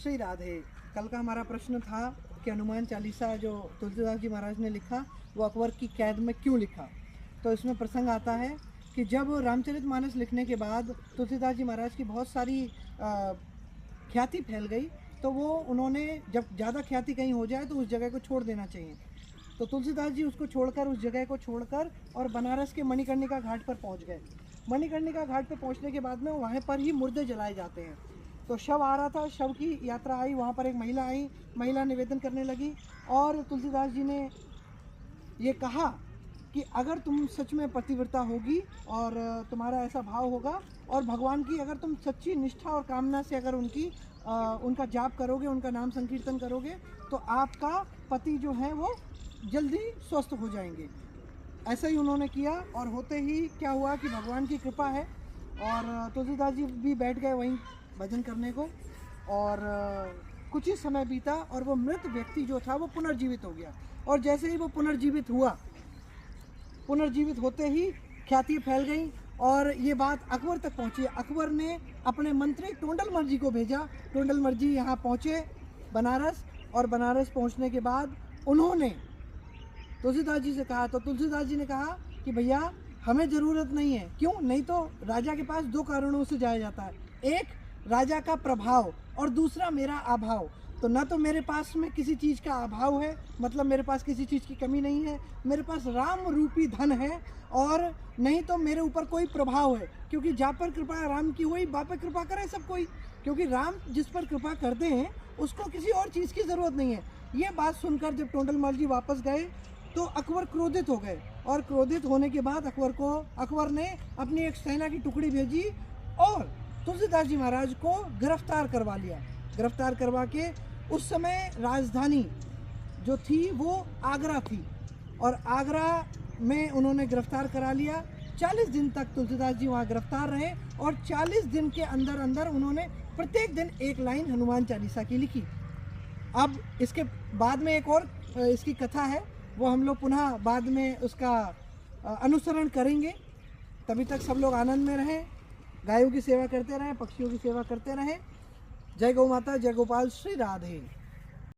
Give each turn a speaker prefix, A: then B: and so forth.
A: श्री राधे। कल का हमारा प्रश्न था कि हनुमान चालीसा जो तुलसीदास जी महाराज ने लिखा वो अकबर की कैद में क्यों लिखा। तो इसमें प्रसंग आता है कि जब रामचरितमानस लिखने के बाद तुलसीदास जी महाराज की बहुत सारी ख्याति फैल गई, तो वो उन्होंने जब ज़्यादा ख्याति कहीं हो जाए तो उस जगह को छोड़ देना चाहिए। तो तुलसीदास जी उसको छोड़कर, उस जगह को छोड़कर और बनारस के मणिकर्णिका घाट पर पहुंच गए। मणिकर्णिका घाट पर पहुंचने के बाद में वहाँ पर ही मुर्दे जलाए जाते हैं। तो शव आ रहा था, शव की यात्रा आई, वहाँ पर एक महिला आई, महिला निवेदन करने लगी और तुलसीदास जी ने ये कहा कि अगर तुम सच में पतिव्रता होगी और तुम्हारा ऐसा भाव होगा और भगवान की अगर तुम सच्ची निष्ठा और कामना से अगर उनका जाप करोगे, उनका नाम संकीर्तन करोगे, तो आपका पति जो है वो जल्दी स्वस्थ हो जाएंगे। ऐसा ही उन्होंने किया और होते ही क्या हुआ कि भगवान की कृपा है और तुलसीदास जी भी बैठ गए वहीं भजन करने को और कुछ ही समय बीता और वो मृत व्यक्ति जो था वो पुनर्जीवित हो गया। और जैसे ही वो पुनर्जीवित हुआ, पुनर्जीवित होते ही ख्याति फैल गई और ये बात अकबर तक पहुंची। अकबर ने अपने मंत्री टोंडलमल जी को भेजा। टोंडलमल जी यहाँ पहुँचे बनारस और बनारस पहुँचने के बाद उन्होंने तुलसीदास जी से कहा, तो तुलसीदास जी ने कहा कि भैया हमें ज़रूरत नहीं है। क्यों नहीं? तो राजा के पास दो कारणों से जाया जाता है, एक राजा का प्रभाव और दूसरा मेरा अभाव। तो ना तो मेरे पास में किसी चीज़ का अभाव है, मतलब मेरे पास किसी चीज़ की कमी नहीं है, मेरे पास राम रूपी धन है, और नहीं तो मेरे ऊपर कोई प्रभाव है, क्योंकि जा पर कृपा राम की हुई बा पर कृपा करे सब कोई। क्योंकि राम जिस पर कृपा करते हैं उसको किसी और चीज़ की ज़रूरत नहीं है। ये बात सुनकर जब टोंडलमल जी वापस गए तो अकबर क्रोधित हो गए और क्रोधित होने के बाद अकबर ने अपनी एक सेना की टुकड़ी भेजी और तुलसीदास जी महाराज को गिरफ्तार करवा लिया। गिरफ्तार करवा के उस समय राजधानी जो थी वो आगरा थी और आगरा में उन्होंने गिरफ्तार करा लिया। 40 दिन तक तुलसीदास जी वहाँ गिरफ्तार रहे और 40 दिन के अंदर अंदर उन्होंने प्रत्येक दिन एक लाइन हनुमान चालीसा की लिखी। अब इसके बाद में एक और इसकी कथा है, वो हम लोग पुनः बाद में उसका अनुसरण करेंगे। तभी तक सब लोग आनंद में रहें, गायों की सेवा करते रहें, पक्षियों की सेवा करते रहें। जय गौ माता, जय गोपाल, श्री राधे।